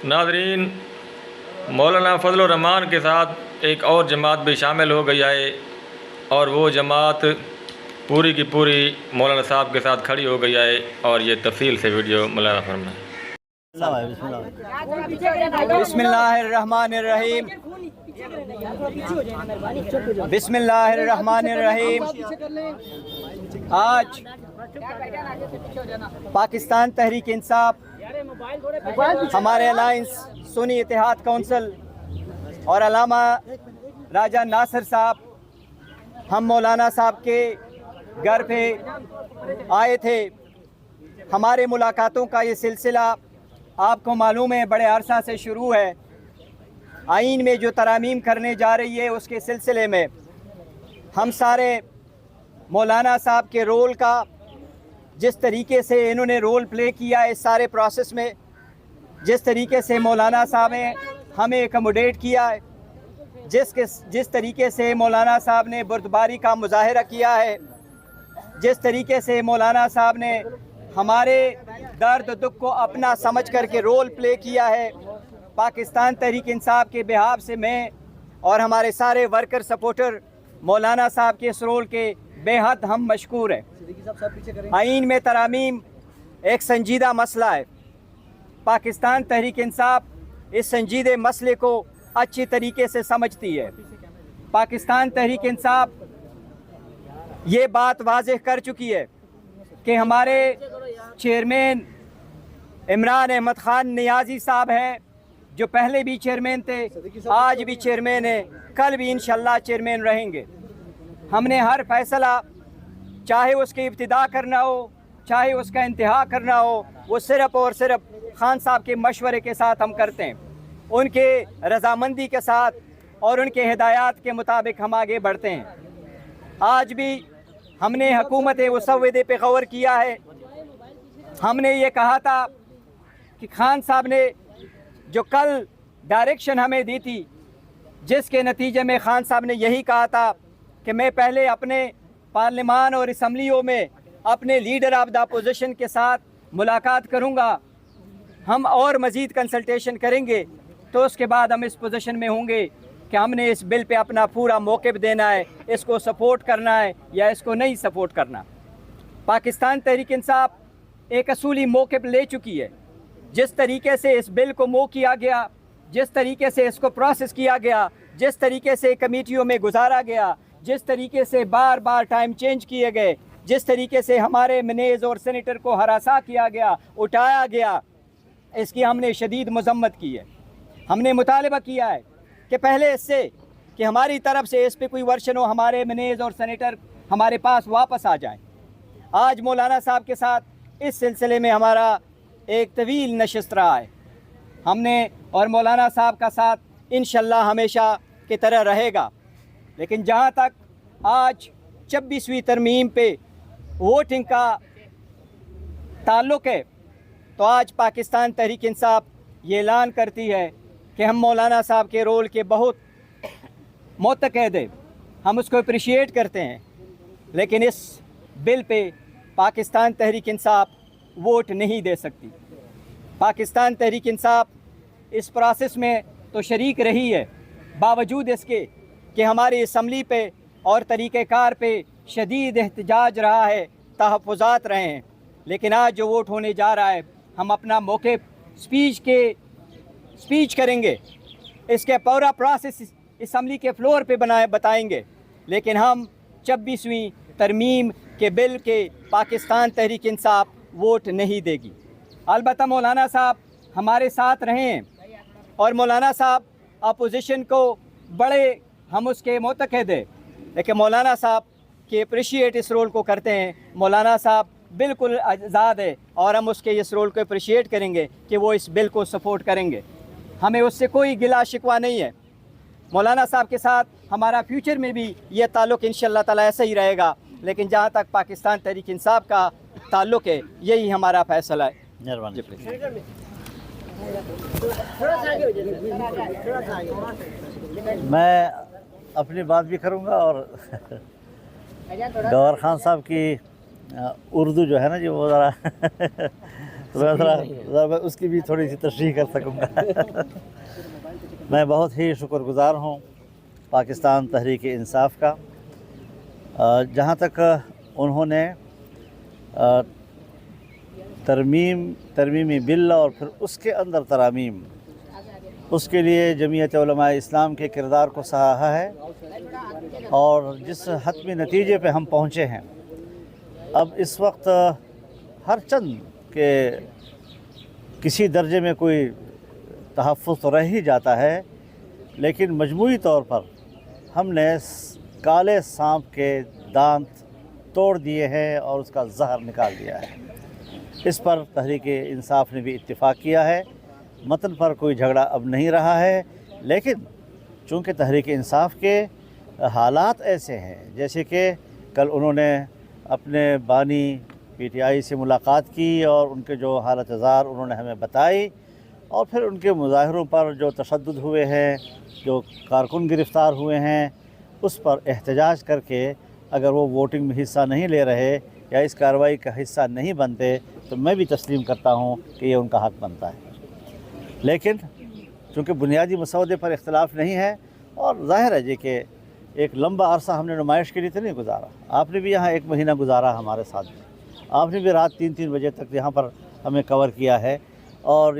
ناظرین، مولانا فضل الرحمان کے ساتھ ایک اور جماعت بھی شامل ہو گئی ہے، اور وہ جماعت پوری کی پوری مولانا صاحب کے ساتھ کھڑی ہو گئی ہے، اور یہ تفصیل سے ویڈیو مولانا فرمائیں۔ بسم اللہ الرحمن الرحیم، بسم اللہ الرحمن الرحیم۔ آج پاکستان تحریک انصاف، ہمارے الائنس سنی اتحاد کونسل اور علامہ راجہ ناصر صاحب، ہم مولانا صاحب کے گھر پہ آئے تھے۔ ہمارے ملاقاتوں کا یہ سلسلہ آپ کو معلوم ہے بڑے عرصہ سے شروع ہے۔ آئین میں جو ترامیم کرنے جا رہی ہے اس کے سلسلے میں ہم سارے مولانا صاحب کے رول کا، جس طریقے سے انہوں نے رول پلے کیا ہے اس سارے پروسیس میں، جس طریقے سے مولانا صاحب نے ہمیں اکموڈیٹ کیا ہے، جس طریقے سے مولانا صاحب نے بردباری کا مظاہرہ کیا ہے، جس طریقے سے مولانا صاحب نے ہمارے درد دکھ کو اپنا سمجھ کر کے رول پلے کیا ہے، پاکستان تحریک انصاف کے بہاف سے میں اور ہمارے سارے ورکر سپورٹر مولانا صاحب کے اس رول کے بے حد ہم مشکور ہیں۔ آئین میں ترامیم ایک سنجیدہ مسئلہ ہے۔ پاکستان تحریک انصاف اس سنجیدہ مسئلے کو اچھی طریقے سے سمجھتی ہے۔ پاکستان تحریک انصاف یہ بات واضح کر چکی ہے کہ ہمارے چیئرمین عمران احمد خان نیازی صاحب ہیں، جو پہلے بھی چیئرمین تھے، آج بھی چیئرمین ہیں، کل بھی انشاءاللہ چیئرمین رہیں گے۔ ہم نے ہر فیصلہ، چاہے اس کی ابتدا کرنا ہو چاہے اس کا انتہا کرنا ہو، وہ صرف اور صرف خان صاحب کے مشورے کے ساتھ ہم کرتے ہیں، ان کے رضامندی کے ساتھ اور ان کے ہدایات کے مطابق ہم آگے بڑھتے ہیں۔ آج بھی ہم نے حکومت مسودے پہ غور کیا ہے۔ ہم نے یہ کہا تھا کہ خان صاحب نے جو کل ڈائریکشن ہمیں دی تھی، جس کے نتیجے میں خان صاحب نے یہی کہا تھا کہ میں پہلے اپنے پارلیمان اور اسمبلیوں میں اپنے لیڈر آف دا اپوزیشن کے ساتھ ملاقات کروں گا، ہم اور مزید کنسلٹیشن کریں گے، تو اس کے بعد ہم اس پوزیشن میں ہوں گے کہ ہم نے اس بل پہ اپنا پورا موقف دینا ہے، اس کو سپورٹ کرنا ہے یا اس کو نہیں سپورٹ کرنا۔ پاکستان تحریک انصاف ایک اصولی موقف لے چکی ہے۔ جس طریقے سے اس بل کو موو کیا گیا، جس طریقے سے اس کو پروسیس کیا گیا، جس طریقے سے کمیٹیوں میں گزارا گیا، جس طریقے سے بار بار ٹائم چینج کیے گئے، جس طریقے سے ہمارے منیز اور سینیٹر کو ہراساں کیا گیا، اٹھایا گیا، اس کی ہم نے شدید مذمت کی ہے۔ ہم نے مطالبہ کیا ہے کہ پہلے اس سے کہ ہماری طرف سے اس پہ کوئی ورشن ہو، ہمارے منیز اور سینیٹر ہمارے پاس واپس آ جائیں۔ آج مولانا صاحب کے ساتھ اس سلسلے میں ہمارا ایک طویل نشست رہا ہے، ہم نے اور مولانا صاحب کا ساتھ انشاءاللہ ہمیشہ کی طرح رہے گا۔ لیکن جہاں تک آج 26ویں ترمیم پہ ووٹنگ کا تعلق ہے، تو آج پاکستان تحریک انصاف یہ اعلان کرتی ہے کہ ہم مولانا صاحب کے رول کے بہت معتقد ہیں، ہم اس کو اپریشیٹ کرتے ہیں، لیکن اس بل پہ پاکستان تحریک انصاف ووٹ نہیں دے سکتی۔ پاکستان تحریک انصاف اس پروسیس میں تو شریک رہی ہے، باوجود اس کے کہ ہماری اسمبلی پہ اور طریقہ کار پہ شدید احتجاج رہا ہے، تحفظات رہے ہیں، لیکن آج جو ووٹ ہونے جا رہا ہے، ہم اپنا موقف سپیچ کریں گے، اس کے پورا پروسیس اسمبلی کے فلور پہ بتائیں گے، لیکن ہم 26ویں ترمیم کے بل کے پاکستان تحریک انصاف ووٹ نہیں دے گی۔ البتہ مولانا صاحب ہمارے ساتھ رہے ہیں، اور مولانا صاحب اپوزیشن کو بڑے ہم اس کے معتقد ہیں، لیکن مولانا صاحب کے اپریشیٹ اس رول کو کرتے ہیں۔ مولانا صاحب بالکل آزاد ہے، اور ہم اس کے اس رول کو اپریشیٹ کریں گے کہ وہ اس بل کو سپورٹ کریں گے۔ ہمیں اس سے کوئی گلا شکوہ نہیں ہے۔ مولانا صاحب کے ساتھ ہمارا فیوچر میں بھی یہ تعلق انشاءاللہ تعالیٰ ایسا ہی رہے گا، لیکن جہاں تک پاکستان تحریک انصاف کا تعلق ہے، یہی ہمارا فیصلہ ہے۔ میں اپنی بات بھی کروں گا، اور گوہر خان صاحب کی اردو جو ہے نا جی وہ ذرا تو میں ذرا میں اس کی بھی تھوڑی سی تشریح کر سکوں گا۔ میں بہت ہی شکر گزار ہوں پاکستان تحریک انصاف کا، جہاں تک انہوں نے ترمیمی بل اور پھر اس کے اندر ترامیم، اس کے لیے جمعیت علماء اسلام کے کردار کو سراہا ہے، اور جس حتمی نتیجے پہ ہم پہنچے ہیں، اب اس وقت ہر چند کے کسی درجے میں کوئی تحفظ تو رہ ہی جاتا ہے، لیکن مجموعی طور پر ہم نے کالے سانپ کے دانت توڑ دیے ہیں اور اس کا زہر نکال دیا ہے۔ اس پر تحریک انصاف نے بھی اتفاق کیا ہے، متن پر کوئی جھگڑا اب نہیں رہا ہے، لیکن چونکہ تحریک انصاف کے حالات ایسے ہیں، جیسے کہ کل انہوں نے اپنے بانی پی ٹی آئی سے ملاقات کی اور ان کے جو حالت زار انہوں نے ہمیں بتائی، اور پھر ان کے مظاہروں پر جو تشدد ہوئے ہیں، جو کارکن گرفتار ہوئے ہیں، اس پر احتجاج کر کے اگر وہ ووٹنگ میں حصہ نہیں لے رہے یا اس کارروائی کا حصہ نہیں بنتے تو میں بھی تسلیم کرتا ہوں کہ یہ ان کا حق بنتا ہے۔ لیکن چونکہ بنیادی مسودے پر اختلاف نہیں ہے، اور ظاہر ہے جی کہ ایک لمبا عرصہ ہم نے نمائش کے لیے تو نہیں گزارا، آپ نے بھی یہاں 1 مہینہ گزارا ہمارے ساتھ، آپ نے بھی رات 3 بجے تک یہاں پر ہمیں کور کیا ہے، اور